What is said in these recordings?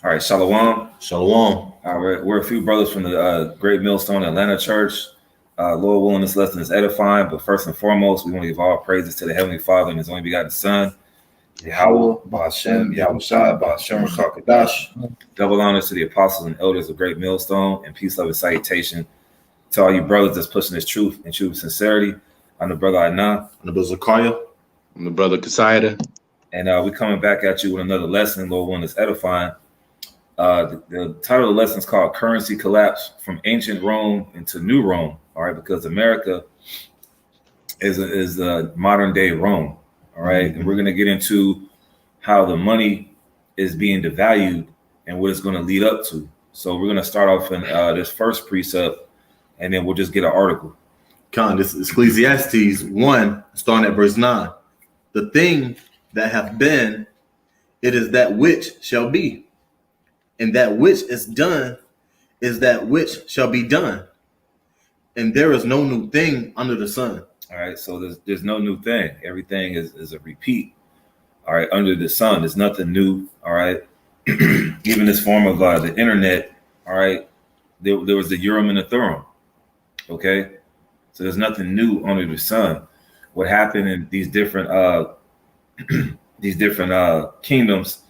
All right, Shalom. Shalom. We're a few brothers from the Great Millstone Atlanta Church. Lord willing, this lesson is edifying, but first and foremost, we want to give all praises to the Heavenly Father and His only begotten Son, Yahweh, Ba'Shem, Yahweh Shai, Ba'Shem, Rakakadash. Double honors to the apostles and elders of Great Millstone, and peace, love, and salutation to all you brothers that's pushing this truth and truth sincerity. I'm the brother Aina. I'm the brother Zakaria. I'm the brother Kasaida. And we're coming back at you with another lesson, Lord willing, that's edifying. The title of the lesson is called Currency Collapse from Ancient Rome into New Rome. All right, because America is a modern day Rome. All right, and we're going to get into how the money is being devalued and what it's going to lead up to. So we're going to start off in this first precept, and then we'll just get an article. This is Ecclesiastes 1, starting at verse 9. The thing that hath been, it is that which shall be. And that which is done is that which shall be done. And there is no new thing under the sun. All right, so there's no new thing. Everything is a repeat. All right, under the sun, there's nothing new. All right, even this form of the internet. All right, there was the Urim and the Thummim. Okay, so there's nothing new under the sun. What happened in these different kingdoms?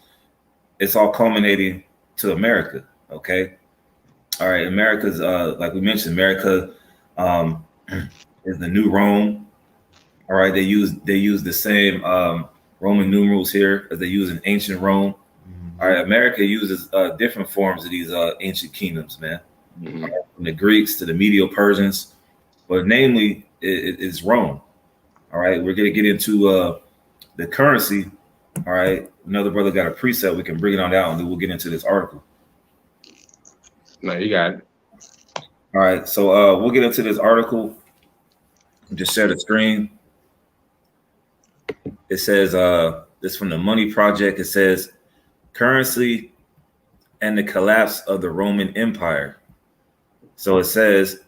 It's all culminating to America. Okay, all right. America's like we mentioned, America is the new Rome. All right, they use the same Roman numerals here as they use in ancient Rome. All right, America uses different forms of these ancient kingdoms, man. Right, from the Greeks to the Medo-Persians, but namely it's Rome. All right, we're gonna get into the currency. All right, another brother got a precept. We can bring it on out, and then we'll get into this article. No, you got it. All right, so we'll get into this article. Just share the screen. It says this from the Money Project. It says currency and the collapse of the Roman Empire. So it says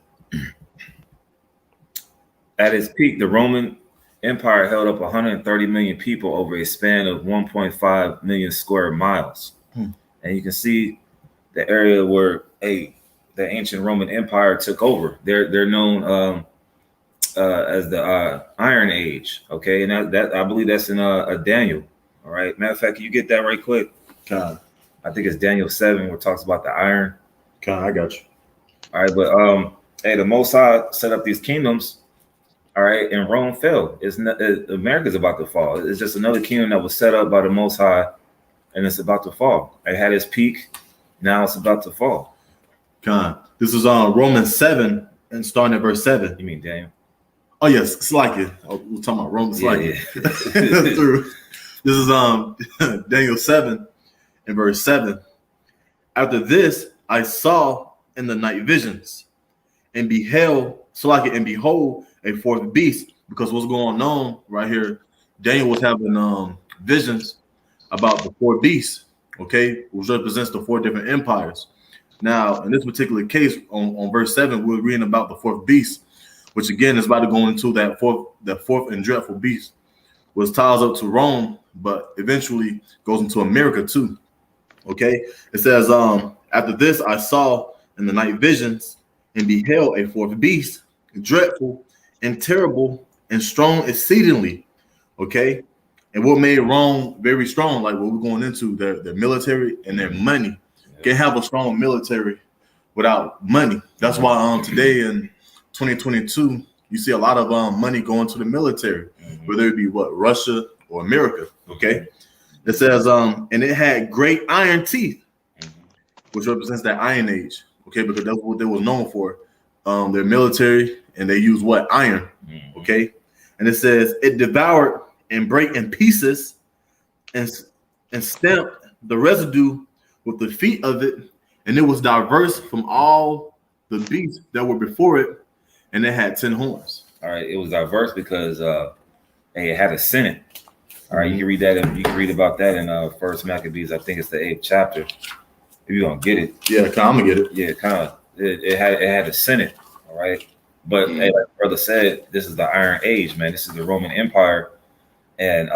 at its peak, the Roman Empire held up 130 million people over a span of 1.5 million square miles. And you can see the area where the ancient Roman Empire took over. They're known as the Iron Age. Okay, and that I believe that's in Daniel. All right. Matter of fact, can you get that right quick? I think it's Daniel 7 where it talks about the iron. I got you. All right, but hey, the Most High set up these kingdoms. All right, and Rome fell. America's about to fall. It's just another kingdom that was set up by the Most High, and it's about to fall. It had its peak. Now it's about to fall. This is Romans 7 and starting at verse 7. You mean Daniel? Oh yes, it's like it. We're talking about Romans. Yeah. This is Daniel 7 and verse 7. After this, I saw in the night visions, and behold, a fourth beast. Because what's going on right here, Daniel was having visions about the four beasts, okay, which represents the four different empires. Now, in this particular case, on verse 7, we're reading about the fourth beast, which again is about to go into that fourth and dreadful beast, which ties up to Rome, but eventually goes into America too. Okay, it says, after this, I saw in the night visions, and beheld a fourth beast, dreadful and terrible and strong exceedingly. Okay, and what made Rome very strong, like what we're going into, their military and their money. Can't have a strong military without money. That's why today in 2022, you see a lot of money going to the military, whether it be Russia or America. Okay, it says, and it had great iron teeth, which represents that Iron Age. Okay, because that's what they was known for, their military, and they use what? Iron. Okay, and it says it devoured and break in pieces, and stamped the residue with the feet of it, and it was diverse from all the beasts that were before it, and it had 10 horns. All right, it was diverse because it had a senate. All right, you can read that. You can read about that in First Maccabees. I think it's the 8th chapter. If you don't get it, yeah, I'm gonna get it. Yeah, kind of. It had a senate. All right, but like brother said, this is the Iron Age, man. This is the Roman Empire, and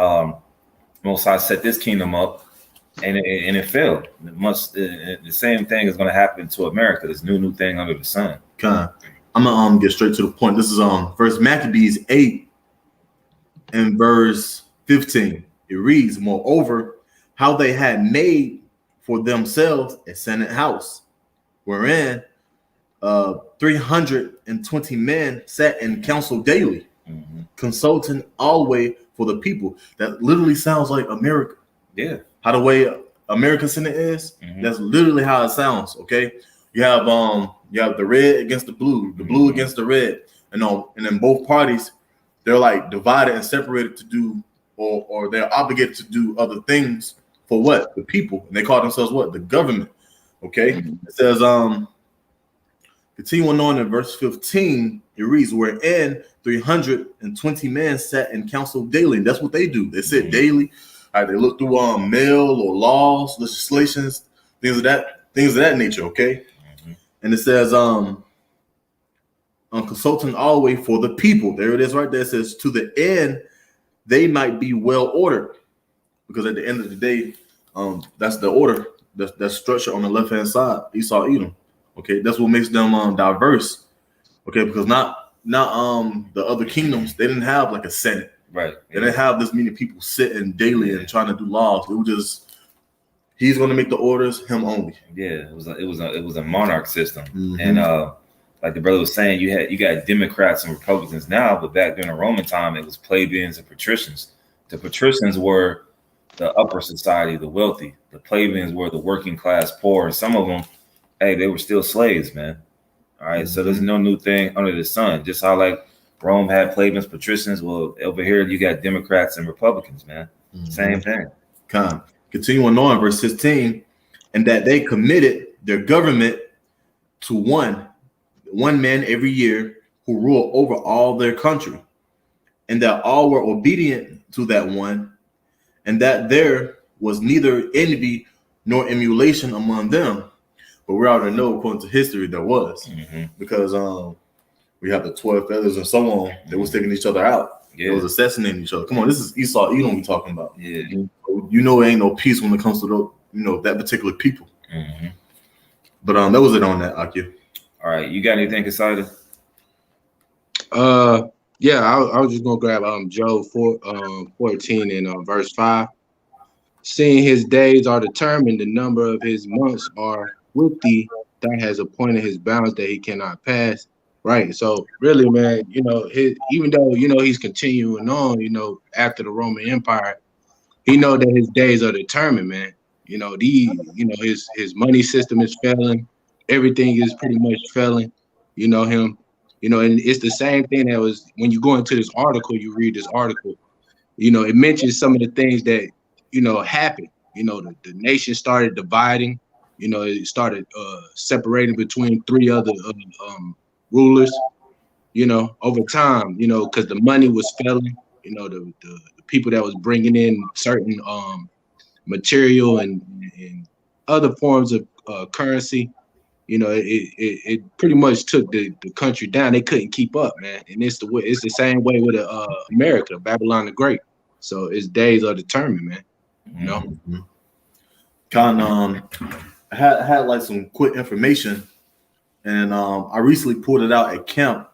Most High set this kingdom up. and it failed. The same thing is going to happen to America. This new thing under the sun. I'm gonna get straight to the point. This is First Maccabees 8 and verse 15. It reads, "Moreover, how they had made for themselves a senate house, wherein 320 men sat in council daily, consulting always for the people." That literally sounds like America. Yeah. How the way American Senate is, that's literally how it sounds. Okay. You have the red against the blue against the red, and then both parties, they're like divided and separated to do, or they're obligated to do other things for what? The people. And they call themselves what? The government. Okay. It says, continuing on in verse 15, it reads, "Wherein 320 men sat in council daily." And that's what they do. They sit daily. All right, they look through mail or laws, legislations, things of that nature. Okay. And it says, consulting always for the people. There it is right there. It says, to the end they might be well ordered. Because at the end of the day, that's the order. That's structure on the left-hand side. Esau, Edom. Okay, that's what makes them diverse. Okay, because not the other kingdoms, they didn't have like a senate. Right. They didn't have this many people sitting daily and trying to do laws. It was just, he's going to make the orders, him only. Yeah, it was a monarch system, and like the brother was saying, you got Democrats and Republicans now, but back during the Roman time, it was plebeians and patricians. The patricians were the upper society, the wealthy. The plebeians were the working class poor, and some of them, hey, they were still slaves, man. All right, so there's no new thing under the sun. Just how like Rome had plebeians, patricians. Well, over here you got Democrats and Republicans, man. Same thing. Continuing on, verse 16, and that they committed their government to one man every year, who ruled over all their country, and that all were obedient to that one, and that there was neither envy nor emulation among them. But we already know, according to history, there was, because we have the 12 feathers and so on. They was taking each other out. Yeah. They was assassinating each other. Come on, this is Esau, Edom we talking about. Yeah. You know, it ain't no peace when it comes to that particular people. But that was it on that, Aki. All right, you got anything excited? Yeah, I was just gonna grab Job 14 and verse 5. Seeing his days are determined, the number of his months are with thee, that has appointed his bounds that he cannot pass. Right. So really, man, even though he's continuing on, after the Roman Empire, he know that his days are determined, man. His money system is failing. Everything is pretty much failing. And it's the same thing that was when you go into this article, you read this article, it mentions some of the things that, happened. The nation started dividing, it started separating between three other rulers, over time, because the money was failing, the people that was bringing in certain material and other forms of currency, it pretty much took the country down. They couldn't keep up, man. And it's the same way with America, Babylon the Great. So its days are determined, man. I had like some quick information, and I recently pulled it out at camp.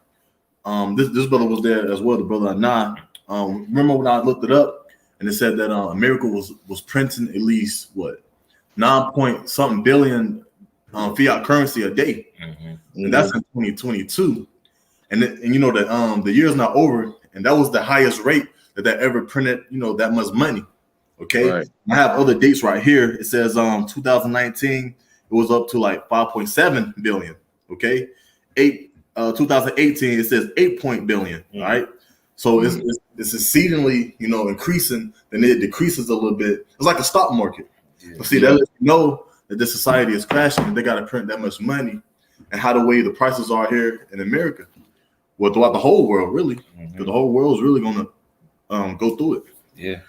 This brother was there as well, the brother Anah. Remember when I looked it up and it said that America was printing at least 9 point something billion fiat currency a day, and that's in 2022. And that the year's not over, and that was the highest rate that ever printed that much money. Okay, right. I have other dates right here. It says 2019 it was up to like 5.7 billion. Okay, 2018 it says 8 billion. All right, so it's exceedingly increasing, then it decreases a little bit. It's like a stock market. But see, that lets you know that this society is crashing. They got to print that much money, and how the way the prices are here in America, well, throughout the whole world, really, because the whole world is really gonna go through it. Yeah.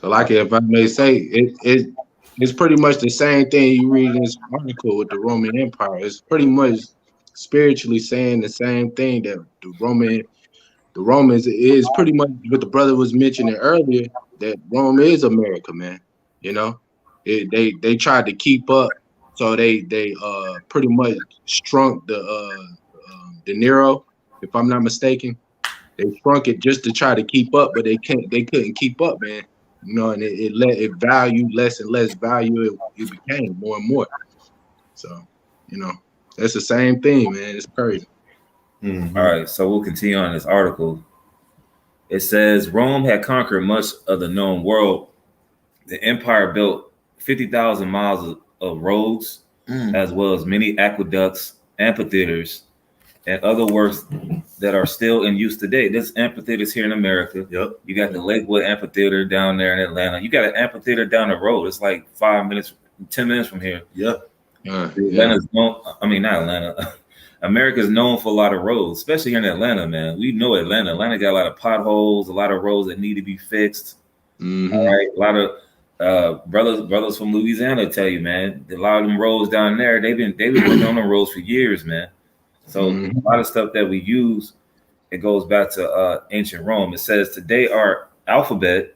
So, like if I may say, it's pretty much the same thing you read in this article with the Roman Empire. It's pretty much spiritually saying the same thing that the Romans is pretty much what the brother was mentioning earlier, that Rome is America, man. They tried to keep up, so they pretty much shrunk the De Niro, if I'm not mistaken. They shrunk it just to try to keep up, but they couldn't keep up, man. You know, and it valued less and less value. It became more and more. So, you know, that's the same thing, man. It's crazy. Mhm. All right, so we'll continue on this article. It says Rome had conquered much of the known world. The empire built 50,000 miles of roads, as well as many aqueducts, amphitheaters, and other works that are still in use today. There's amphitheaters here in America. Yep. You got the Lakewood Amphitheater down there in Atlanta. You got an amphitheater down the road. It's like 5 minutes, 10 minutes from here. Yeah. Atlanta's known, I mean, not Atlanta. America's known for a lot of roads, especially here in Atlanta, man. We know Atlanta. Atlanta got a lot of potholes, a lot of roads that need to be fixed. Mhm. All right. A lot of brothers from Louisiana tell you, man, a lot of them roads down there, they've been working on the roads for years, man. So a lot of stuff that we use, it goes back to ancient Rome. It says today our alphabet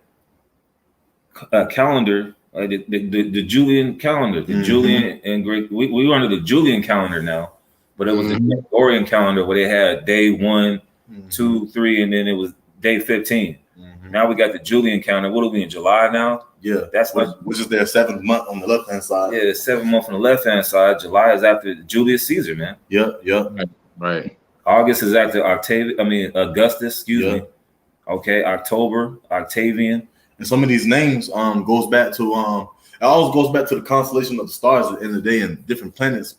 calendar, the Julian calendar, the Julian and Greek. We under the Julian calendar now, but it was the Gregorian calendar where they had day 1, 2, 3, and then it was day 15. Now we got the Julian calendar. What are we in July now? Yeah, That's which is their 7th month on the left hand side. Yeah, 7th month on the left hand side. July is after Julius Caesar, man. Yep. Right. August is after Augustus. Excuse me. Okay, October, Octavian. And some of these names goes back to it always goes back to the constellation of the stars at the end of the day and different planets.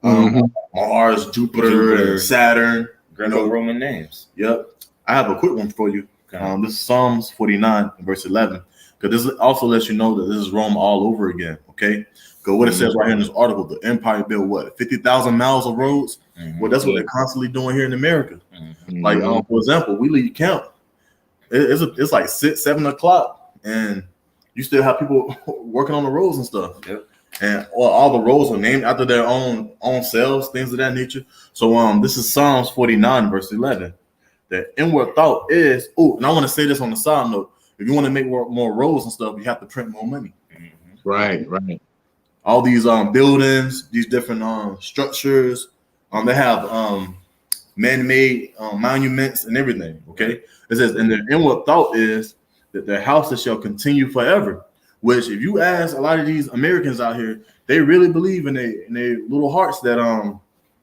Mars, Jupiter, and Saturn. Greco-Roman names. Yep. I have a quick one for you. This is Psalms 49, verse 11. Because this also lets you know that this is Rome all over again. Okay. Because what it says right here in this article, the empire built what, 50,000 miles of roads? Well, that's what they're constantly doing here in America. Like, for example, we leave count. It's like 6, 7 o'clock, and you still have people working on the roads and stuff. Yep. And all the roads are named after their own selves, things of that nature. So this is Psalms 49, verse 11. The inward thought is, and I want to say this on the side note, if you want to make more roads and stuff, you have to print more money. Right. All these buildings, these different structures, they have man-made monuments and everything. Okay, it says, and the inward thought is that their houses shall continue forever. Which, if you ask a lot of these Americans out here, they really believe in their little hearts that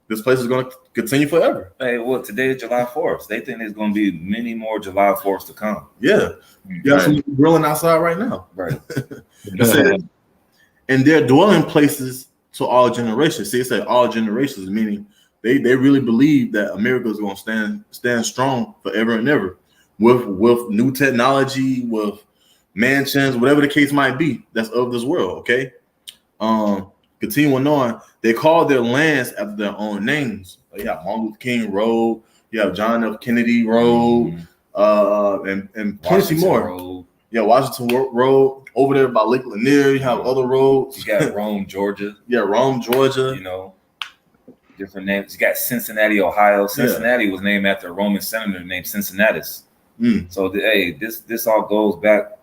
this place is going to continue forever. Hey, well, today is July 4th. They think there's going to be many more July 4ths to come. Yeah, you got some grilling outside right now. Right. It says, and their dwelling places to all generations. See, it said all generations, meaning they really believe that America is going to stand strong forever and ever with new technology, with mansions, whatever the case might be that's of this world. Okay. Continuing on, they call their lands after their own names. You have Martin Luther King Road, you have John F. Kennedy Road, and plenty more. Road. Yeah, Washington Road. Over there by Lake Lanier, you have other roads. You got Rome, Georgia. Yeah, Rome, Georgia. You know, different names. You got Cincinnati, Ohio. Cincinnati was named after a Roman senator named Cincinnatus. So, this all goes back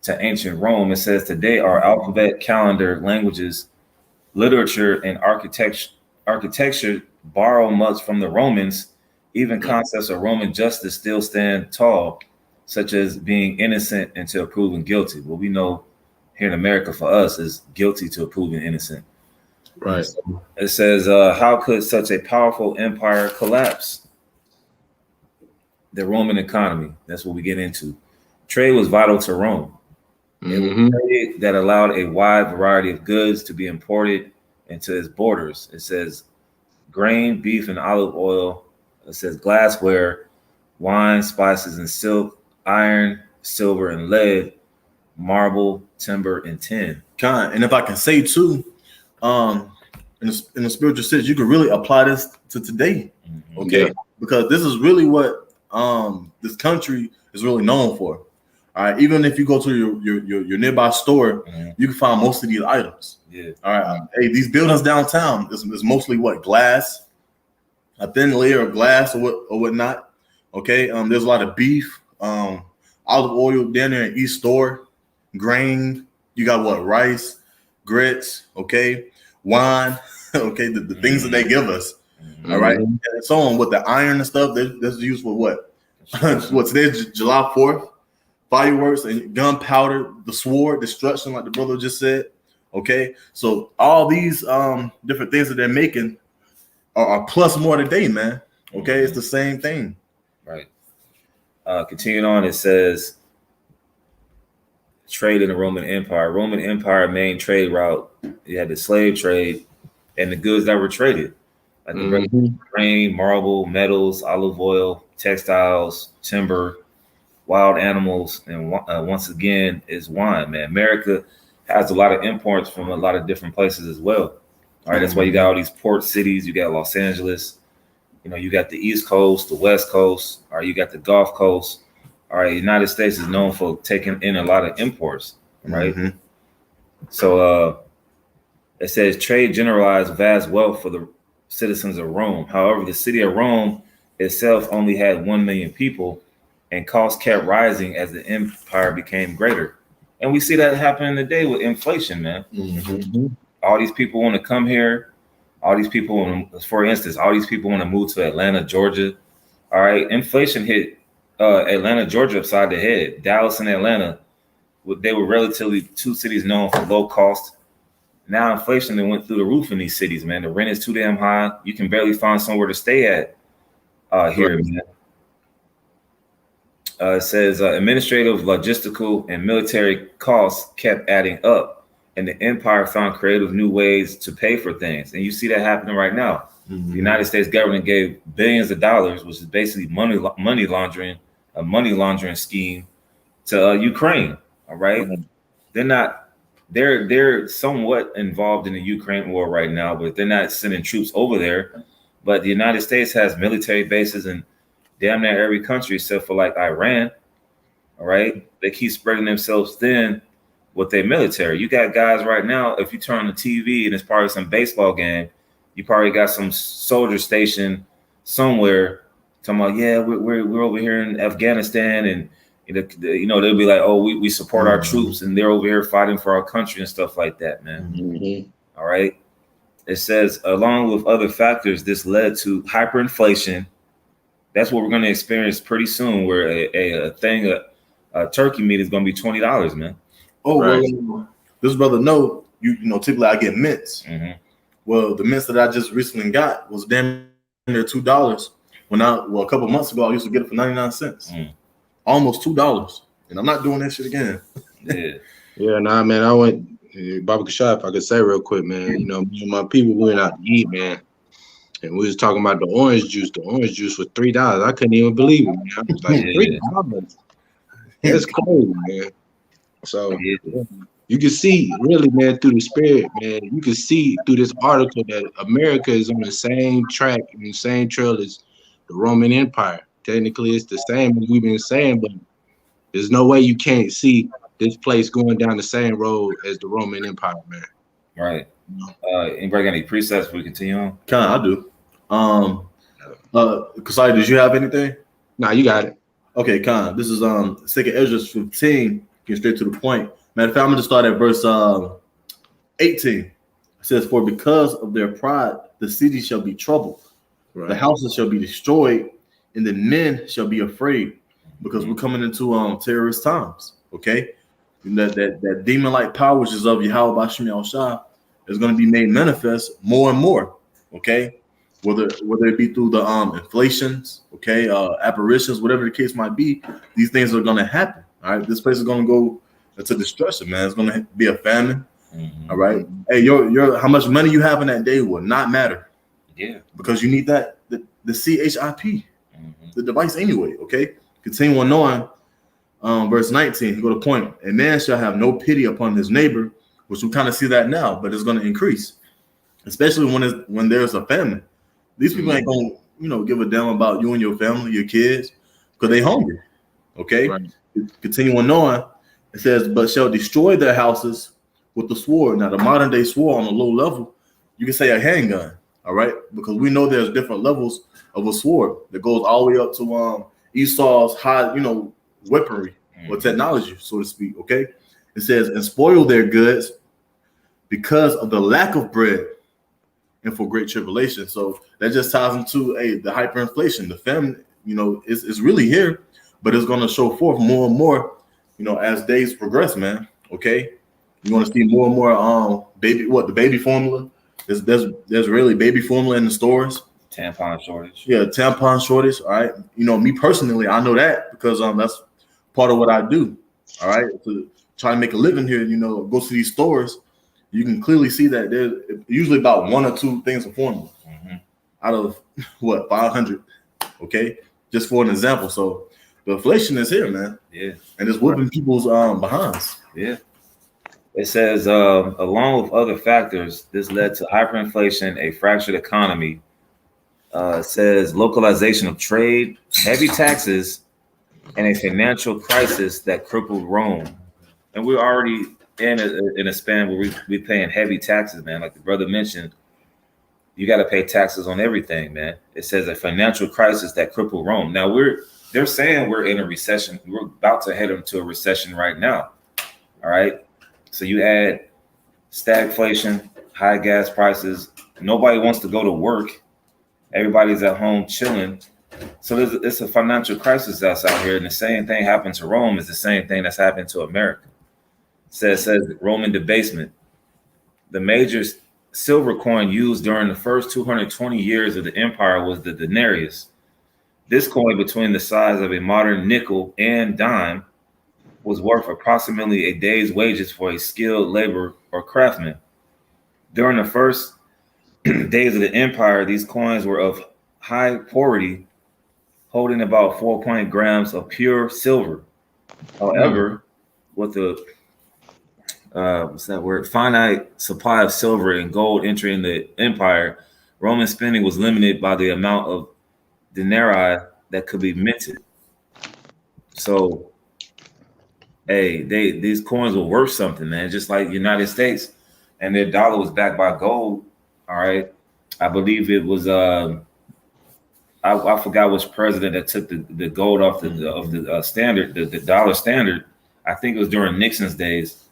to ancient Rome. It says today our alphabet, calendar, languages, literature, and architecture borrow much from the Romans. Even concepts of Roman justice still stand tall, such as being innocent until proven guilty. What we know here in America for us is guilty to proven innocent. Right. It says, how could such a powerful empire collapse? The Roman economy. That's what we get into. Trade was vital to Rome. It was trade that allowed a wide variety of goods to be imported into its borders. It says grain, beef, and olive oil. It says glassware, wine, spices, and silk, iron, silver, and lead, marble, timber, and tin. And if I can say too, in the spiritual sense, you can really apply this to today. Okay, because this is really what this country is really known for. All right, even if you go to your nearby store, you can find most of these items. Yeah. All right. Hey, these buildings downtown is mostly what, glass, a thin layer of glass or whatnot. Okay. There's a lot of beef, olive oil down there in each store, grain. You got what? Rice, grits, okay, wine, okay, the things that they give us. Mhm. All right, and so on with the iron and stuff. That's used for what? What today's July 4th? Fireworks and gunpowder, the sword, destruction, like the brother just said. Okay, so all these different things that they're making are plus more today, man. Okay, it's the same thing. Right. Continuing on, it says trade in the Roman Empire. Roman Empire main trade route. You had the slave trade and the goods that were traded, like the grain, marble, metals, olive oil, textiles, timber, wild animals, and once again is wine. Man, America has a lot of imports from a lot of different places as well. All right, that's why you got all these port cities. You got Los Angeles. You know, you got the East Coast, the West Coast. Or you got the Gulf Coast. All right, United States is known for taking in a lot of imports, right? Mm-hmm. So it says trade generalized vast wealth for the citizens of Rome. However, the city of Rome itself only had 1 million people, and costs kept rising as the empire became greater. And we see that happening today with inflation, man. Mm-hmm. All these people want to come here. All these people, for instance, all these people want to move to Atlanta, Georgia. All right, inflation hit Atlanta, Georgia upside the head. Dallas and Atlanta, they were relatively two cities known for low cost. Now inflation then went through the roof in these cities, man. The rent is too damn high. You can barely find somewhere to stay at here, man. It says administrative, logistical, and military costs kept adding up, and the empire found creative new ways to pay for things. And you see that happening right now. Mm-hmm. The United States government gave billions of dollars, which is basically money laundering, a money laundering scheme to Ukraine. All right, they're somewhat involved in the Ukraine war right now, but they're not sending troops over there. But the United States has military bases in damn near every country except for like Iran. All right, they keep spreading themselves thin with their military. You got guys right now, if you turn on the TV and it's probably some baseball game, you probably got some soldier station somewhere talking about, yeah, we're over here in Afghanistan, and you know they'll be like, oh, we support our troops, and they're over here fighting for our country and stuff like that, man. Mm-hmm. All right. It says, along with other factors, this led to hyperinflation. That's what we're going to experience pretty soon, where a thing of turkey meat is going to be $20, man. Oh, right. Well, this brother know you know typically I get mints. Mm-hmm. Well, the mints that I just recently got was damn near $2. A couple months ago I used to get it for 99 cents, almost $2, and I'm not doing that shit again. Yeah, nah, man. I went Baba Kashaf, if I could say real quick, man. You know, me and my people went out to eat, man. And we was talking about the orange juice. The orange juice was $3. I couldn't even believe it, man. I was like, $3? That's crazy, man. So you can see, really, man, through the spirit, man. You can see through this article that America is on the same track and the same trail as the Roman Empire. Technically, it's the same as we've been saying, but there's no way you can't see this place going down the same road as the Roman Empire, man. Right. Anybody got any precepts before we continue on? I do. Kasai, did you have anything? Nah, you got it. Okay, this is 2nd Ezra 15. Get straight to the point. Matter of fact, I'm gonna start at verse 18. It says, "For because of their pride, the city shall be troubled, the houses shall be destroyed, and the men shall be afraid, because we're coming into terrorist times." Okay, and that demon-like power which is of Yahweh Bashim Yahushua is going to be made manifest more and more. Okay, whether it be through the inflations, okay, apparitions, whatever the case might be, these things are going to happen. All right, this place is going to go into destruction, man. It's going to be a famine. Mm-hmm. All right, hey, your how much money you have in that day will not matter. Yeah, because you need the CHIP, the device anyway. Okay, continuing on, verse 19. Go to point. A man shall have no pity upon his neighbor, which we kind of see that now, but it's going to increase, especially when there's a famine. These people ain't going to give a damn about you and your family, your kids, because they hungry. Okay, right. Continuing on, it says, "But shall destroy their houses with the sword." Now, the modern day sword on a low level, you can say a handgun. All right, because we know there's different levels of a sword that goes all the way up to Esau's high, weaponry or technology, so to speak. Okay, It says, and spoil their goods because of the lack of bread and for great tribulation. So that just ties into the hyperinflation. The famine, is really here, but it's going to show forth more and more, as days progress, man. Okay. You want to see more and more the baby formula. There's really baby formula in the stores. Tampon shortage. Yeah, tampon shortage. All right. Me personally, I know that because that's part of what I do. All right. To try to make a living here, go to these stores, you can clearly see that there's usually about one or two things of formula out of 500. Okay. Just for an example. So the inflation is here, man. Yeah. And it's whooping people's behinds. Yeah. It says, along with other factors, this led to hyperinflation, a fractured economy. It says localization of trade, heavy taxes, and a financial crisis that crippled Rome. And we're already in a span where we're paying heavy taxes, man. Like the brother mentioned, you got to pay taxes on everything, man. It says a financial crisis that crippled Rome. Now they're saying we're in a recession. We're about to head into a recession right now. All right. So you add stagflation, high gas prices. Nobody wants to go to work. Everybody's at home chilling. So it's a financial crisis that's out here. And the same thing happened to Rome is the same thing that's happened to America. It says Roman debasement. The major silver coin used during the first 220 years of the empire was the denarius. This coin, between the size of a modern nickel and dime, was worth approximately a day's wages for a skilled laborer or craftsman. During the first days of the empire, these coins were of high purity, holding about 4 grams of pure silver. However, with the finite supply of silver and gold entering the empire, Roman spending was limited by the amount of denarii that could be minted. So these coins were worth something, man. Just like the United States, and their dollar was backed by gold. All right, I believe it was I forgot which president that took the gold off the standard, the dollar standard. I think it was during Nixon's days.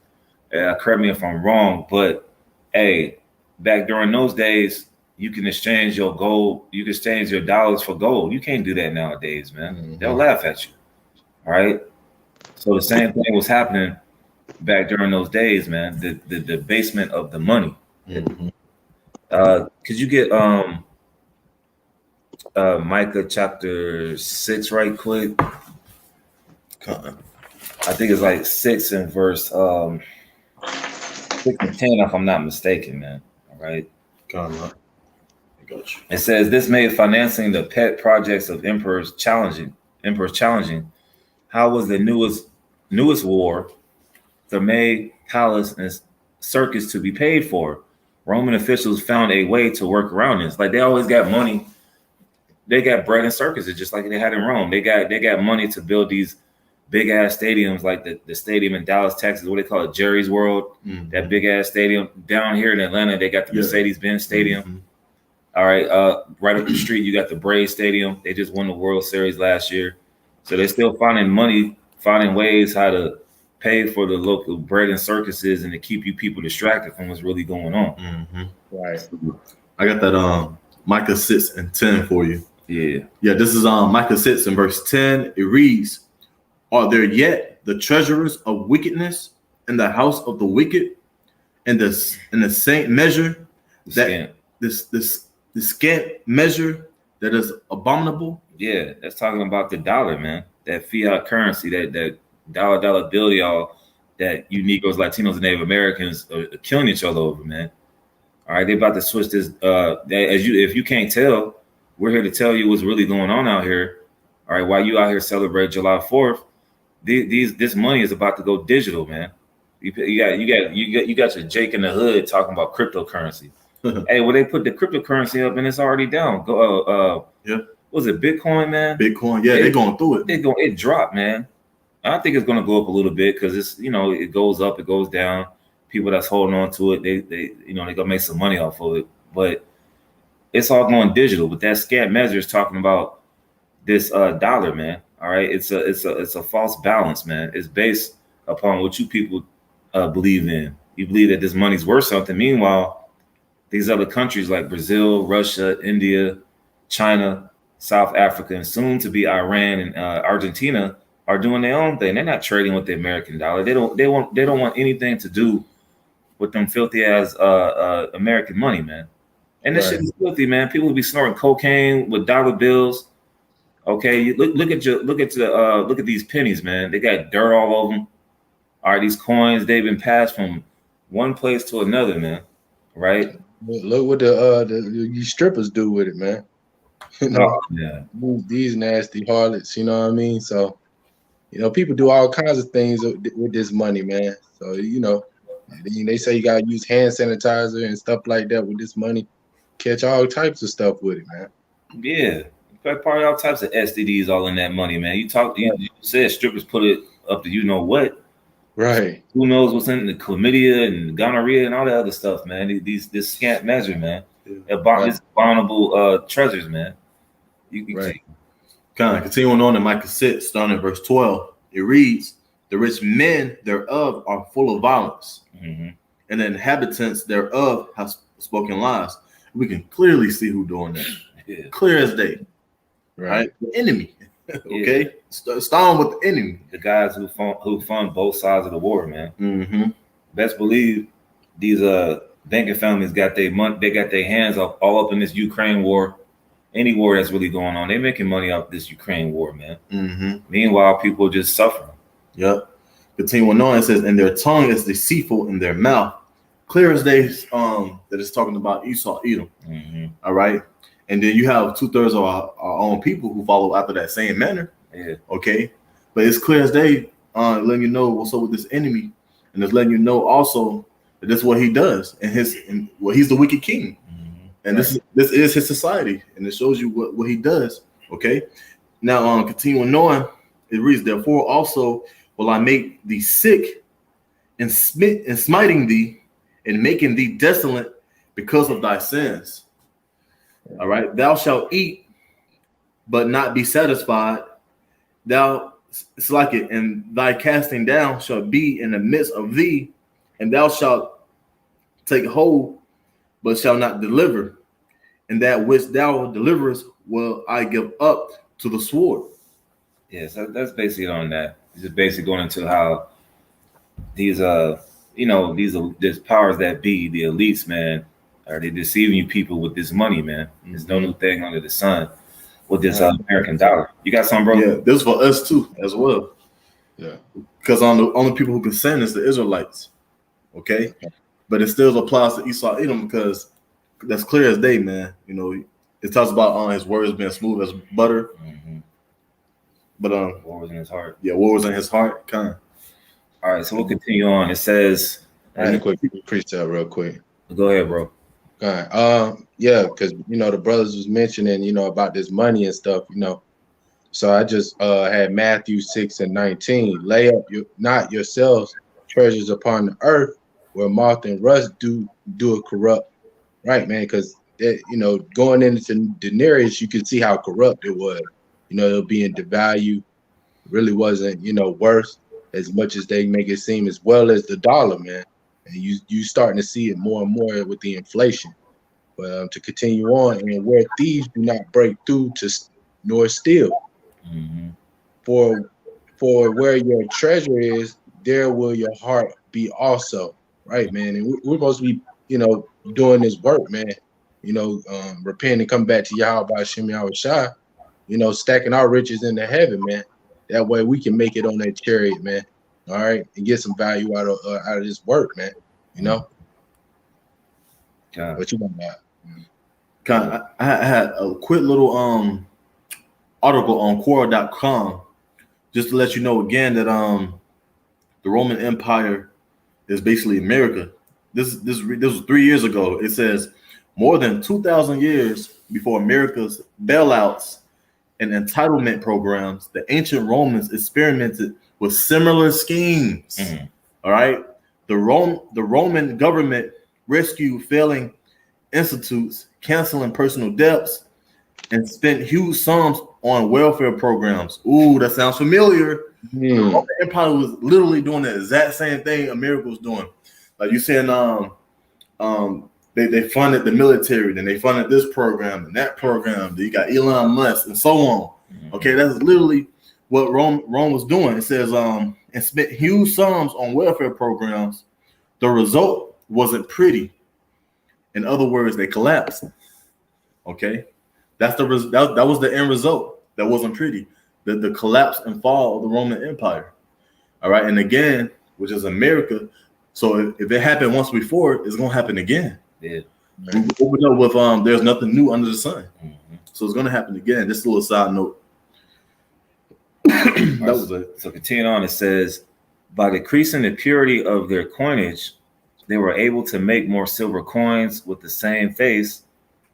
Correct me if I'm wrong, but back during those days, you can exchange your gold, you can exchange your dollars for gold. You can't do that nowadays, man. They'll laugh at you. All right. So the same thing was happening back during those days, man. The debasement of the money. Could you get Micah chapter 6 right quick? I think it's like 6 and verse 6 and 10, if I'm not mistaken, man. All right. I got you. It says this made financing the pet projects of emperors challenging. How was the newest war, Thermae, palace, and circus to be paid for? Roman officials found a way to work around this. Like they always got money. They got bread and circuses, just like they had in Rome. They got money to build these big ass stadiums, like the stadium in Dallas, Texas, what they call it, Jerry's World. That big ass stadium. Down here in Atlanta, they got the Mercedes-Benz Stadium. All right, right up the street, you got the Braves Stadium. They just won the World Series last year. So they're still finding ways how to pay for the local bread and circuses and to keep you people distracted from what's really going on. Right. I got that Micah 6 and 10 for you. Yeah. Yeah, this is Micah 6 and verse 10. It reads, "Are there yet the treasurers of wickedness in the house of the wicked, and the scant measure that the scant measure that is abominable?" Yeah, that's talking about the dollar, man. That fiat currency, that dollar bill, y'all, that you Negroes, Latinos, and Native Americans are killing each other over, man. All right, they about to switch this. If you can't tell, we're here to tell you what's really going on out here. All right, while you out here celebrate July 4th, this money is about to go digital, man. You got your Jake in the hood talking about cryptocurrency. Hey, well, they put the cryptocurrency up and it's already down. Was it Bitcoin, man? Bitcoin, yeah, they're going through it. It dropped, man. I think it's going to go up a little bit because it's it goes up, it goes down. People that's holding on to it, they gonna make some money off of it. But it's all going digital. But that scant measure is talking about this dollar, man. All right, it's a false balance, man. It's based upon what you people believe in. You believe that this money's worth something. Meanwhile, these other countries like Brazil, Russia, India, China, South Africa, and soon to be Iran and Argentina are doing their own thing. They're not trading with the American dollar. They don't want anything to do with them filthy ass American money, man. And this shit is filthy, man. People be snorting cocaine with dollar bills. Okay, look at these pennies, man. They got dirt all over them. All right, these coins, they've been passed from one place to another, man. Right? Look what these strippers do with it, man. You know, these nasty harlots. You know what I mean? So, you know, people do all kinds of things with this money, man. So, you know, they say you gotta use hand sanitizer and stuff like that with this money. Catch all types of stuff with it, man. Yeah, probably all types of STDs all in that money, man. You said strippers put it up to you know what, right? Who knows what's in the chlamydia and gonorrhea and all that other stuff, man. This scant measure, man. These abominable treasures, man. Right. Kind of continuing on in Micah 6, starting at verse 12, it reads, "The rich men thereof are full of violence, and the inhabitants thereof have spoken lies." We can clearly see who doing that. Yeah. Clear as day. Right? The enemy. Okay? Yeah. Starting with the enemy. The guys who fund both sides of the war, man. Best believe these banking families got their money, they got their hands all up in this Ukraine war. Any war that's really going on, they're making money off this Ukraine war, man. Meanwhile, people are just suffering. Yep. Continuing on, it says, "And their tongue is deceitful in their mouth." Clear as day, that it's talking about Esau, Edom. All right. And then you have 2/3 of our own people who follow after that same manner. Yeah. Okay. But it's clear as day, letting you know what's up with this enemy. And it's letting you know also that this is what he does. And he's the wicked king. And this is his society. And it shows you what he does. Okay. Now, continuing on, it reads, "Therefore also will I make thee sick and smiting thee, and making thee desolate because of thy sins." All right. "Thou shalt eat, but not be satisfied. Thou slack it, and thy casting down shall be in the midst of thee, and thou shalt take hold, but shall not deliver. And that which thou deliverest will I give up to the sword." Yeah, so that's basically on that. It's just basically going into how these these powers that be, the elites, man, are they deceiving you people with this money, man? There's no new thing under the sun with this American dollar. You got something, bro? Yeah, this is for us too, as well. Yeah, because on the only people who can sin is the Israelites. Okay, but it still applies to Esau, Edom, because that's clear as day, man. You know, it talks about his words being smooth as butter. But war was in his heart. Yeah, war was in his heart. Kind of. All right, so we'll continue on. It says, a quick precept, real quick. Go ahead, bro. All right. Yeah, because the brothers was mentioning, about this money and stuff, So I just had Matthew 6:19. "Lay up not yourselves treasures upon the earth, where moth and rust do it corrupt." Right, man, because going into denarius, you could see how corrupt it was. It'll be in devalue, really wasn't, worth as much as they make it seem, as well as the dollar, man. And you starting to see it more and more with the inflation. But to continue on, and "where thieves do not break through nor steal. For where your treasure is, there will your heart be also." Right, man. And we're supposed to be, doing this work, man. Repent and come back to Yahweh Shem Yahushua, stacking our riches into heaven, man. That way we can make it on that chariot, man. All right, and get some value out of this work, man. What you about? I had a quick little article on Quora.com just to let you know again that the Roman Empire is basically America. This was 3 years ago. It says more than 2,000 years before America's bailouts and entitlement programs, the ancient Romans experimented with similar schemes. All right, the Roman government rescued failing institutes, canceling personal debts, and spent huge sums on welfare programs. Ooh, that sounds familiar. The Roman Empire was literally doing the exact same thing America was doing. Like you saying, they funded the military, then they funded this program and that program. Then you got Elon Musk and so on. Okay, that's literally what Rome was doing. It says and spent huge sums on welfare programs. The result wasn't pretty. In other words, they collapsed. Okay, that's that was the end result. That wasn't pretty. The collapse and fall of the Roman Empire. All right, and again, which is America. So if it happened once before, it's gonna happen again. Yeah. We know with there's nothing new under the sun. So it's gonna happen again. Just a little side note. That was it. So continuing on, it says, by decreasing the purity of their coinage, they were able to make more silver coins with the same face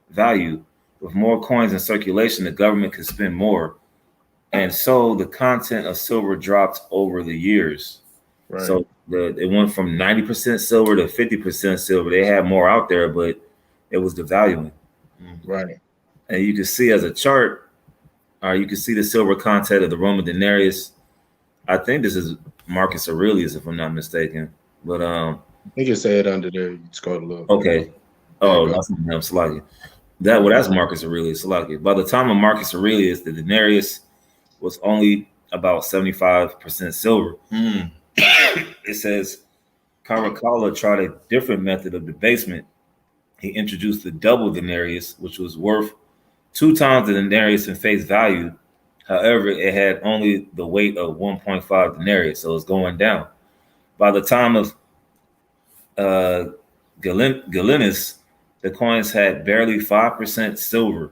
value. With more coins in circulation, the government could spend more. And so the content of silver dropped over the years. Right. So it went from 90% silver to 50% silver. They had more out there, but it was devaluing. Right. And you can see as a chart, you can see the silver content of the Roman denarius. I think this is Marcus Aurelius, if I'm not mistaken. But I think it said under there. You scroll a little. Okay. Oh, that's Salaki. That's Marcus Aurelius. Salaki. By the time of Marcus Aurelius, the denarius was only about 75% silver. It says Caracalla tried a different method of debasement. He introduced the double denarius, which was worth 2 times the denarius in face value. However, it had only the weight of 1.5 denarius, so it's going down. By the time of Gallienus, the coins had barely 5% silver.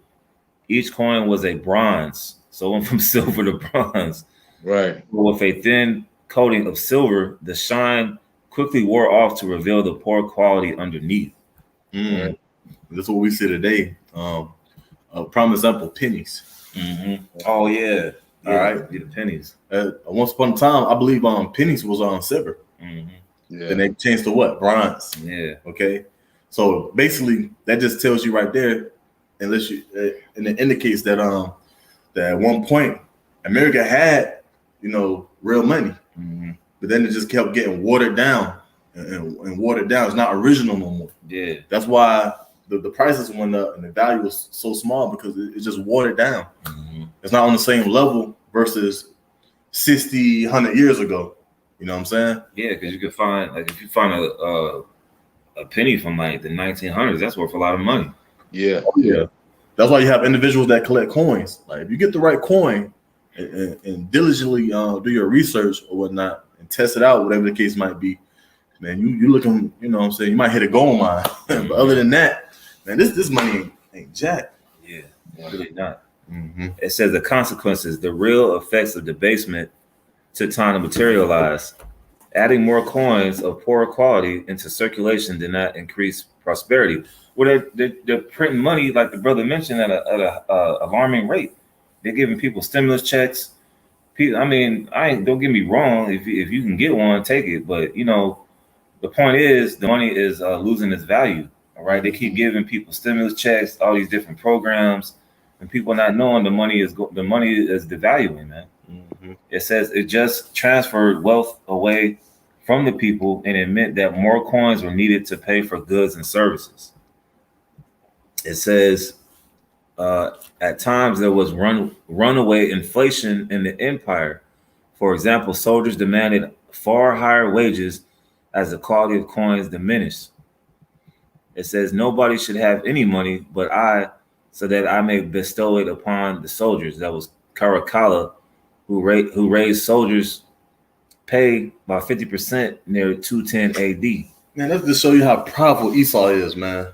Each coin was a bronze, so it went from silver to bronze. Right. With a thin coating of silver, the shine quickly wore off to reveal the poor quality underneath. Right. That's what we see today. Prime example, pennies. Oh yeah. All right, the pennies. Once upon a time, I believe pennies was on silver. Yeah. Then they changed to what? Bronze. Yeah. Okay. So basically, that just tells you right there, and it indicates that that at one point America had real money, but then it just kept getting watered down and watered down. It's not original no more. Yeah. That's why the prices went up and the value was so small because it's just watered down. It's not on the same level versus 60, 100 years ago. You know what I'm saying? Yeah, because you could find, like, if you find a penny from like the 1900s, that's worth a lot of money. Yeah. Oh, yeah. That's why you have individuals that collect coins. Like if you get the right coin and diligently do your research or whatnot and test it out, whatever the case might be, man, you looking, you know what I'm saying, you might hit a gold mine. But other than that, man, this money ain't jack. Yeah, really not. It says the consequences, the real effects of debasement took time to materialize. Adding more coins of poor quality into circulation did not increase prosperity. Well, they're printing money, like the brother mentioned, at a alarming rate. They're giving people stimulus checks. I mean, don't get me wrong. If you can get one, take it. But the point is, the money is losing its value. All right, they keep giving people stimulus checks, all these different programs, and people not knowing the money is devaluing, man. It says it just transferred wealth away from the people, and it meant that more coins were needed to pay for goods and services. It says at times there was runaway inflation in the empire. For example, soldiers demanded far higher wages as the quality of coins diminished. It says nobody should have any money but I, so that I may bestow it upon the soldiers. That was Caracalla, who raised soldiers' pay by 50% near 210 AD. Man, that's just show you how powerful Esau is, man.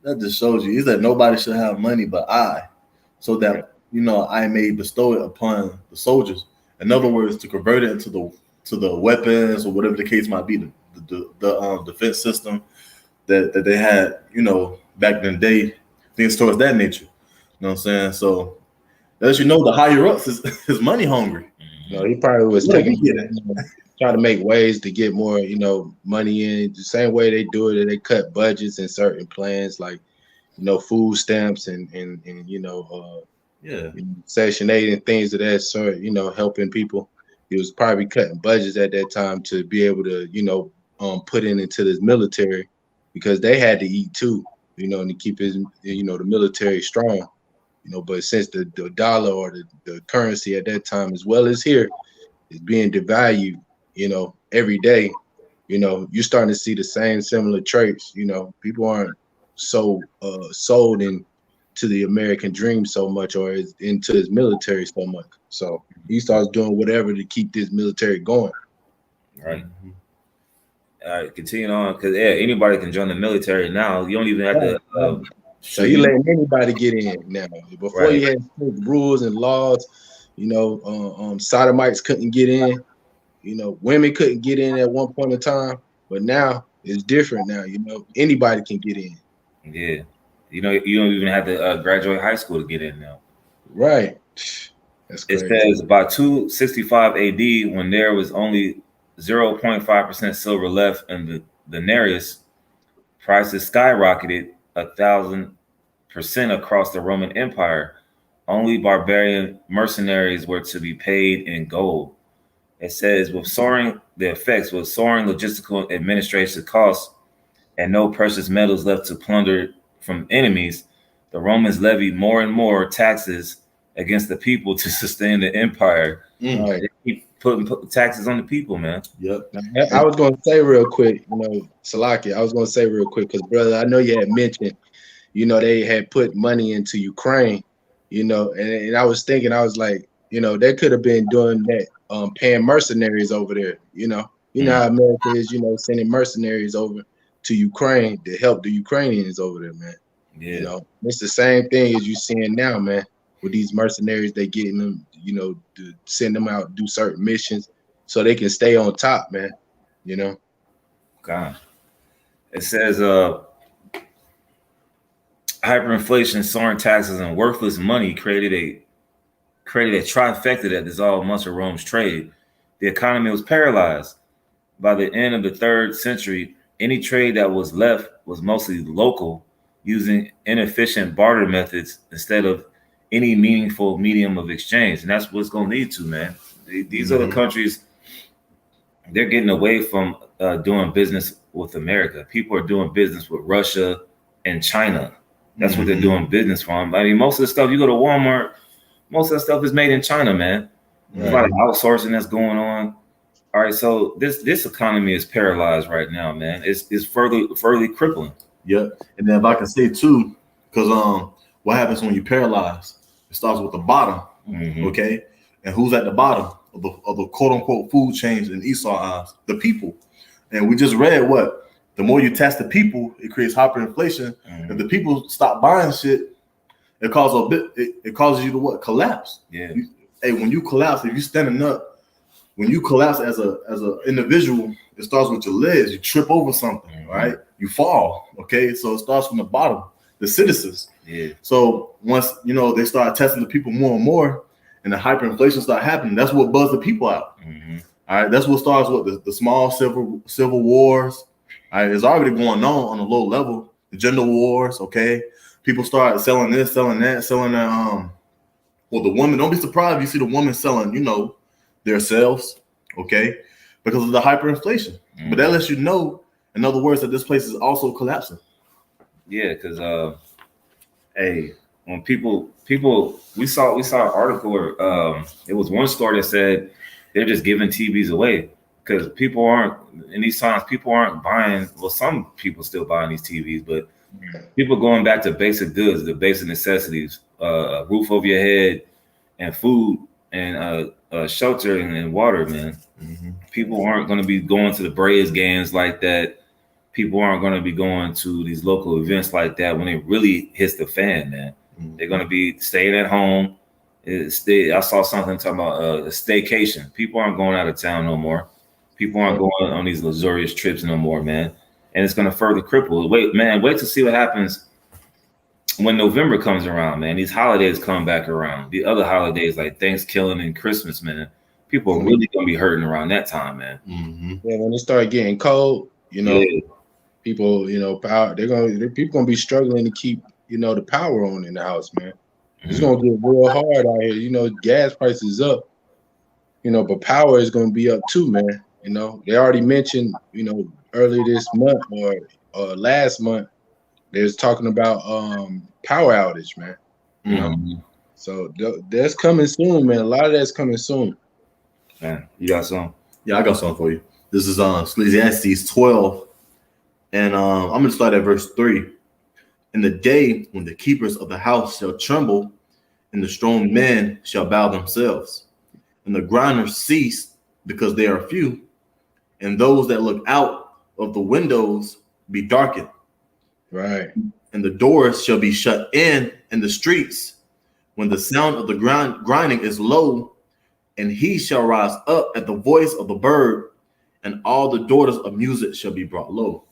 That just shows you. He said nobody should have money but I, so that I may bestow it upon the soldiers. In other words, to convert it into the weapons or whatever the case might be, the defense system that they had, back in the day, things towards that nature. You know what I'm saying? So as the higher ups is money hungry. No, he probably was trying to make ways to get more, money in. The same way they do it, they cut budgets in certain plans, like food stamps and Yeah. Section 8 and things of that sort, helping people. He was probably cutting budgets at that time to be able to, put into this military because they had to eat too, and to keep his, the military strong, but since the dollar or the currency at that time, as well as here, is being devalued, every day, you're starting to see the same similar traits. People aren't so sold in to the American dream so much or into his military so much. So he starts doing whatever to keep this military going. Right. All right, continuing on, because anybody can join the military now. You don't even have to. So you letting anybody get in now. Before you had rules and laws, sodomites couldn't get in. Women couldn't get in at one point in time, but now it's different. Now anybody can get in. Yeah, you don't even have to graduate high school to get in now. Right. That's crazy. It says by 265 AD, when there was only 0.5% silver left in the denarius, prices skyrocketed 1,000% across the Roman Empire. Only barbarian mercenaries were to be paid in gold. It says with soaring logistical administration costs and no precious metals left to plunder from enemies, the Romans levied more and more taxes against the people to sustain the empire. Right. They keep putting taxes on the people, man. Yep. I was going to say real quick, Salaki, I was going to say real quick, because, brother, I know you had mentioned, they had put money into Ukraine, and I was thinking, I was like, they could have been doing that, paying mercenaries over there, how America is, sending mercenaries over to Ukraine to help the Ukrainians over there, man. Yeah. It's the same thing as you seeing now, man. With these mercenaries, they getting them, to send them out, do certain missions so they can stay on top, man. God. It says hyperinflation, soaring taxes, and worthless money created a trifecta that dissolved much of Rome's trade. The economy was paralyzed. By the end of the 3rd century, any trade that was left was mostly local, using inefficient barter methods instead of any meaningful medium of exchange. And that's what's going to lead to, man. These other countries, they're getting away from doing business with America. People are doing business with Russia and China. That's what they're doing business from. I mean, most of the stuff, you go to Walmart, most of the stuff is made in China, man. There's a lot of outsourcing that's going on. All right, so this economy is paralyzed right now, man. It's further crippling. Yep. And then if I can say too, because what happens when you paralyze? It starts with the bottom, okay? And who's at the bottom of the quote unquote food chains in Esau eyes? The people. And we just read what? The more you tax the people, it creates hyperinflation. If the people stop buying shit, it causes you to what? Collapse. Yeah. When you collapse, if you're standing up, when you collapse as a individual, it starts with your legs. You trip over something, right? You fall. Okay, so it starts from the bottom, the citizens. Yeah. So once they start testing the people more and more, and the hyperinflation start happening, that's what buzzed the people out. All right, that's what starts with the small civil wars. All right, it's already going on a low level. The gender wars. Okay, people start selling this, selling that, selling that. Well, the woman. Don't be surprised if you see the woman selling, themselves. Okay, because of the hyperinflation. But that lets you know, in other words, that this place is also collapsing. Yeah, because when people we saw an article where it was one store that said they're just giving TVs away because people aren't in these times. People aren't buying. Well, some people still buying these TVs, but people going back to basic goods, the basic necessities, a roof over your head, and food, and shelter and water, man. People aren't going to be going to the Braves games like that. People aren't going to be going to these local events like that when it really hits the fan, man. They're going to be staying at home. I saw something talking about a staycation. People aren't going out of town no more. People aren't going on these luxurious trips no more, man. And it's going to further cripple. Wait to see what happens when November comes around, man. These holidays come back around. The other holidays like Thanksgiving and Christmas, man. People are really going to be hurting around that time, man. Yeah, when it start getting cold, people, power. People gonna be struggling to keep, the power on in the house, man. It's gonna get real hard out here. You know, gas prices up. You know, but power is gonna be up too, man. You know, they already mentioned. You know, early this month or last month, they was talking about power outage, man. You know, so that's coming soon, man. A lot of that's coming soon. Man, you got some? Yeah, I got something for you. This is Ecclesiastes 12, and I'm gonna start at verse 3. In the day when the keepers of the house shall tremble, and the strong men shall bow themselves, and the grinders cease because they are few, and those that look out of the windows be darkened. Right. And the doors shall be shut in the streets, when the sound of the grinding is low, and he shall rise up at the voice of the bird, and all the daughters of music shall be brought low.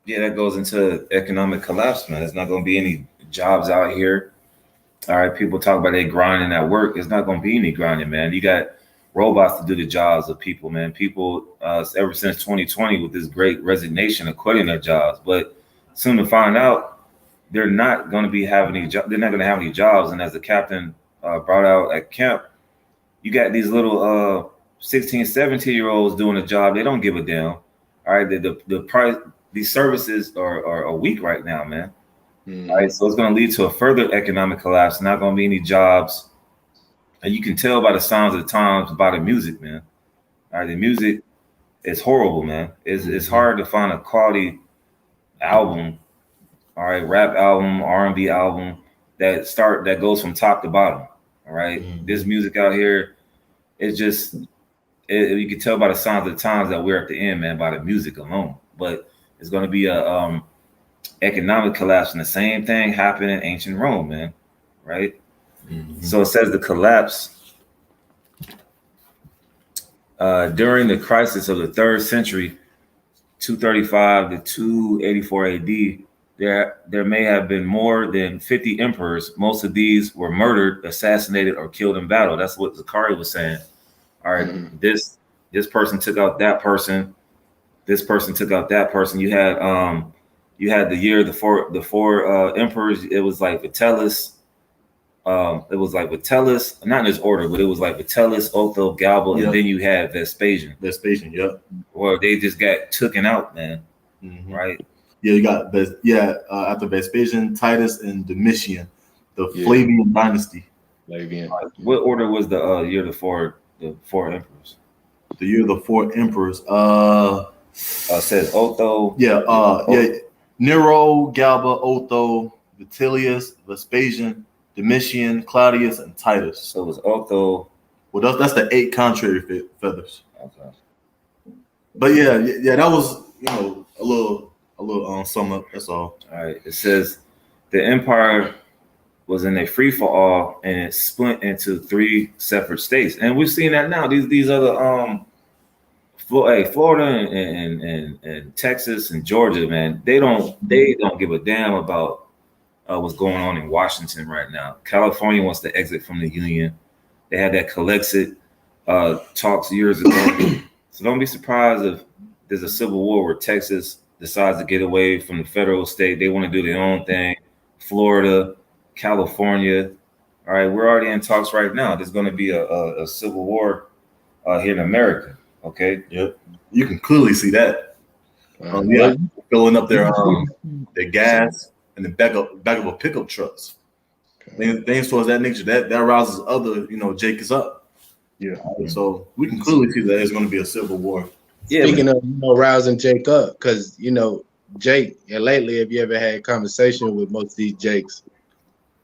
Yeah, that goes into economic collapse, man. There's not going to be any jobs out here. All right, people talk about they grinding at work. There's not going to be any grinding, man. You got robots to do the jobs of people, man. People, ever since 2020, with this great resignation of quitting their jobs, but soon to find out, they're not going to be having any. They're not going to have any jobs. And as the captain brought out at camp, you got these little 16, 17-year-olds doing a job. They don't give a damn. All right, the price. These services are weak right now, man. All right, so it's going to lead to a further economic collapse. Not going to be any jobs, and you can tell by the signs of the times, by the music, man. All right, the music is horrible, man. It's hard to find a quality album, all right, rap album, R&B album that goes from top to bottom. All right, this music out here, it's just you can tell by the signs of the times that we're at the end, man, by the music alone. But it's going to be a economic collapse, and the same thing happened in ancient Rome, man. Right? So it says the collapse during the crisis of the 3rd century, 235 to 284 AD. There may have been more than 50 emperors. Most of these were murdered, assassinated, or killed in battle. That's what Zakari was saying. All right, this person took out that person. This person took out that person. You had the year the four emperors. It was like Vitellius. It was like Vitellius, not in this order, but it was like Vitellius, Otho, Galba, and then you had Vespasian. Yep. Well, they just got taken out, man. Right? Yeah, you got after Vespasian, Titus, and Domitian, the Flavian dynasty. Flavian. What order was the year the four emperors? The year of the 4 emperors. Says Otho. Nero, Galba, Otho, Vitellius, Vespasian, Domitian, Claudius, and Titus. So it was Otho. Well, that's the 8 contrary feathers. Okay. But yeah, that was a little sum up. That's all. All right. It says the empire was in a free for all, and it split into 3 separate states, and we've seen that now. These other Florida and Texas and Georgia, man, they don't give a damn about what's going on in Washington right now. California wants to exit from the union. They had that Calexit talks years ago. So don't be surprised if there's a civil war where Texas decides to get away from the federal state. They want to do their own thing. Florida, California. All right, we're already in talks right now. There's going to be a civil war here in America. Okay. Yep. You can clearly see that. Filling up their gas and the back of a pickup trucks. Things towards that nature that rouses other Jacobs up. Yeah. So we can clearly see that there's going to be a civil war. Yeah. Speaking of rousing Jake up, because Jake, and lately, have you ever had conversation with most of these Jakes?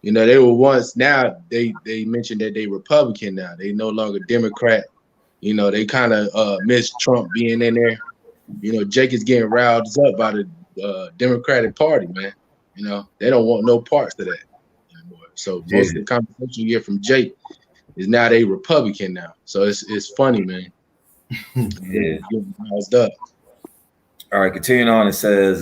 They were once. Now they mentioned that they Republican. Now they no longer Democrat. They kind of miss Trump being in there. Jake is getting riled up by the Democratic Party, man. They don't want no parts of that anymore. So most of the conversation you get from Jake is now they Republican now. So it's funny, man. Yeah. Getting riled up. All right, continuing on, it says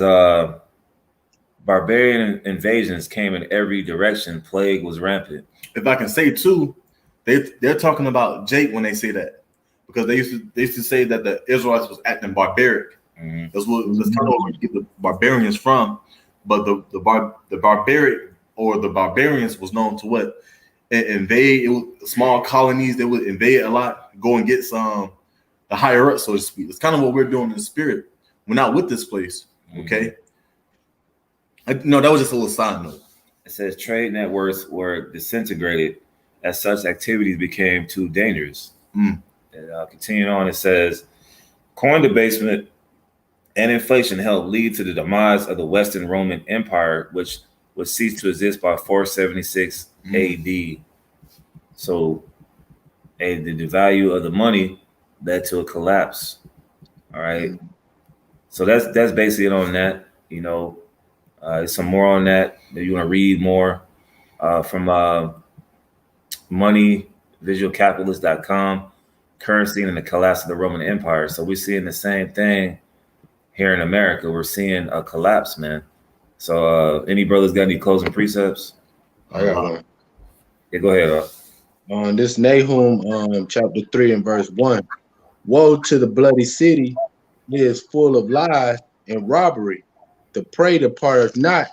barbarian invasions came in every direction. Plague was rampant. If I can say too, they're talking about Jake when they say that, because they used to say that the Israelites was acting barbaric. That's kind of where you get the barbarians from. But the barbaric or the barbarians was known to what? Invade. It was small colonies. They would invade a lot, go and get some the higher up, so to speak. It's kind of what we're doing in the spirit. We're not with this place, okay? No, that was just a little side note. It says trade networks were disintegrated as such activities became too dangerous. And continuing on, it says coin debasement and inflation helped lead to the demise of the Western Roman Empire, which would cease to exist by 476 AD. So, the value of the money led to a collapse. All right. So that's basically it on that. You know, some more on that. If you want to read more from moneyvisualcapitalist.com, Currensy and the collapse of the Roman Empire. So we're seeing the same thing here in America. We're seeing a collapse, man. So any brothers got any closing precepts? I got one. Yeah, go ahead. On this Nahum chapter 3 and verse 1. Woe to the bloody city, it is full of lies and robbery. The prey departeth not.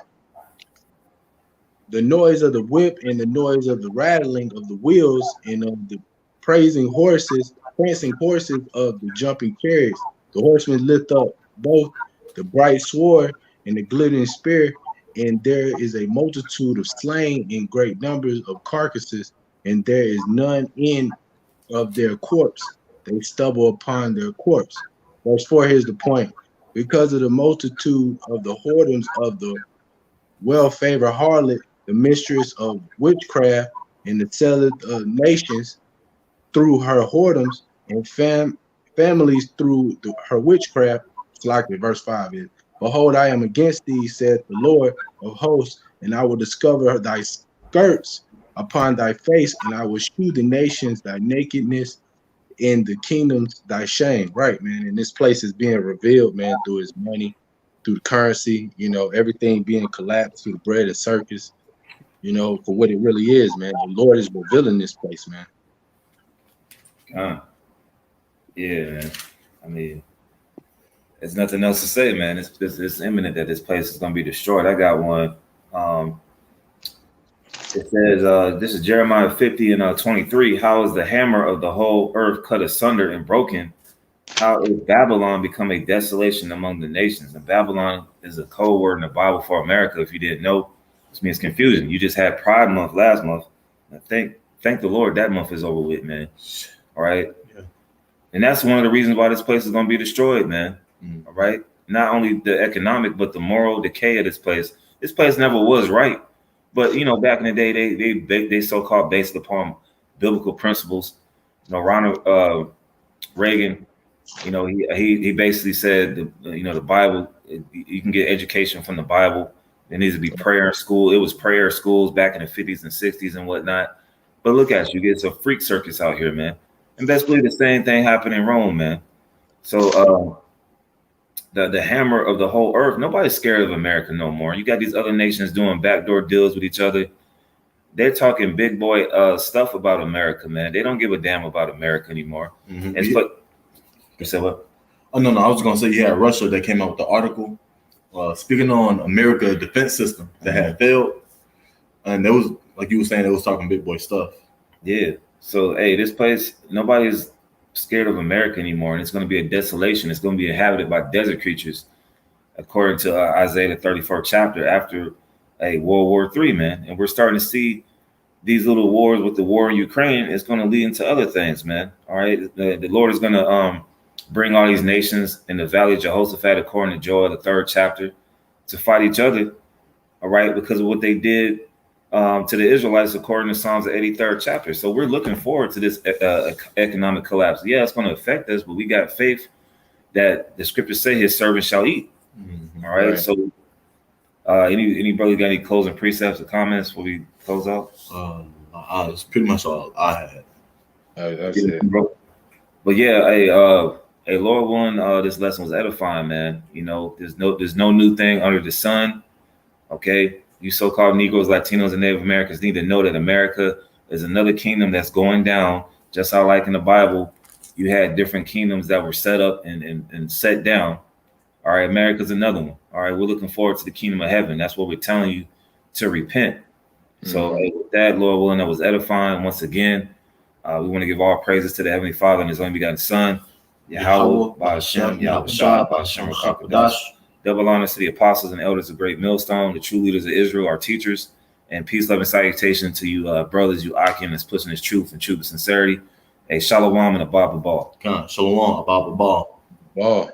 The noise of the whip and the noise of the rattling of the wheels and of the prancing horses of the jumping chariots. The horsemen lift up both the bright sword and the glittering spear, and there is a multitude of slain in great numbers of carcasses, and there is none in of their corpse. They stumble upon their corpse. Verse 4, here's the point. Because of the multitude of the whoredoms of the well-favored harlot, the mistress of witchcraft, and the selleth of nations through her whoredoms, and families through her witchcraft. It's like verse 5 is, behold, I am against thee, saith the Lord of hosts, and I will discover thy skirts upon thy face, and I will shew the nations thy nakedness, in the kingdoms thy shame. Right, man. And this place is being revealed, man, through his money, through the currency, you know, everything being collapsed through the bread and circus, you know, for what it really is, man. The Lord is revealing this place, man. Yeah, man. I mean, there's nothing else to say, man. It's imminent that this place is going to be destroyed. I got one. It says, this is Jeremiah 50 and 23. How is the hammer of the whole earth cut asunder and broken? How is Babylon become a desolation among the nations? And Babylon is a code word in the Bible for America. If you didn't know, this means confusion. You just had Pride Month last month. I thank the Lord that month is over with, man. All right. Yeah. And that's one of the reasons why this place is going to be destroyed, man. All right. Not only the economic, but the moral decay of this place. This place never was right. But, you know, back in the day, they so-called based upon biblical principles. You know, Ronald Reagan, you know, he basically said, the Bible, you can get education from the Bible. There needs to be prayer in school. It was prayer schools back in the 50s and 60s and whatnot. But look at you, it's a freak circus out here, man. And best believe the same thing happened in Rome, man. So the hammer of the whole earth, nobody's scared of America no more. You got these other nations doing backdoor deals with each other. They're talking big boy stuff about America, man. They don't give a damn about America anymore. Mm-hmm. You said what? Oh, no, I was going to say you had Russia that came out with the article speaking on America defense system that had failed. And there was, like you were saying, they was talking big boy stuff. Yeah. So, hey, this place, nobody's scared of America anymore, and it's going to be a desolation. It's going to be inhabited by desert creatures, according to Isaiah the 34th chapter after World War III, man. And we're starting to see these little wars with the war in Ukraine. It's going to lead into other things, man. All right, the Lord is going to bring all these nations in the valley of Jehoshaphat, according to Joel the 3rd chapter, to fight each other. All right, because of what they did to the Israelites, according to Psalms the 83rd chapter. So we're looking forward to this economic collapse. Yeah, it's going to affect us, but we got faith that the scriptures say his servants shall eat. Mm-hmm. All right. So any brother got any closing precepts or comments before we close out? That's pretty much all I had. That's it. But yeah, hey, Lord willing, this lesson was edifying, man. You know, there's no new thing under the sun. Okay. You so-called Negroes, Latinos, and Native Americans need to know that America is another kingdom that's going down. Just how, like in the Bible, you had different kingdoms that were set up and set down. All right, America's another one. All right, we're looking forward to the kingdom of heaven. That's what we're telling you to repent. So with that, Lord willing, that was edifying. Once again, we want to give all praises to the Heavenly Father and His only begotten Son, Yahweh, Ba'Hashem, Yahweh Shai, Ba'Hashem, Rakakadash. Double honors to the apostles and elders of Great Millstone, the true leaders of Israel, our teachers, and peace, love, and salutation to you brothers, you Akim that's pushing this truth and truth and sincerity. A shalom and a baba ball. Shalom, Abba Ball. Wow.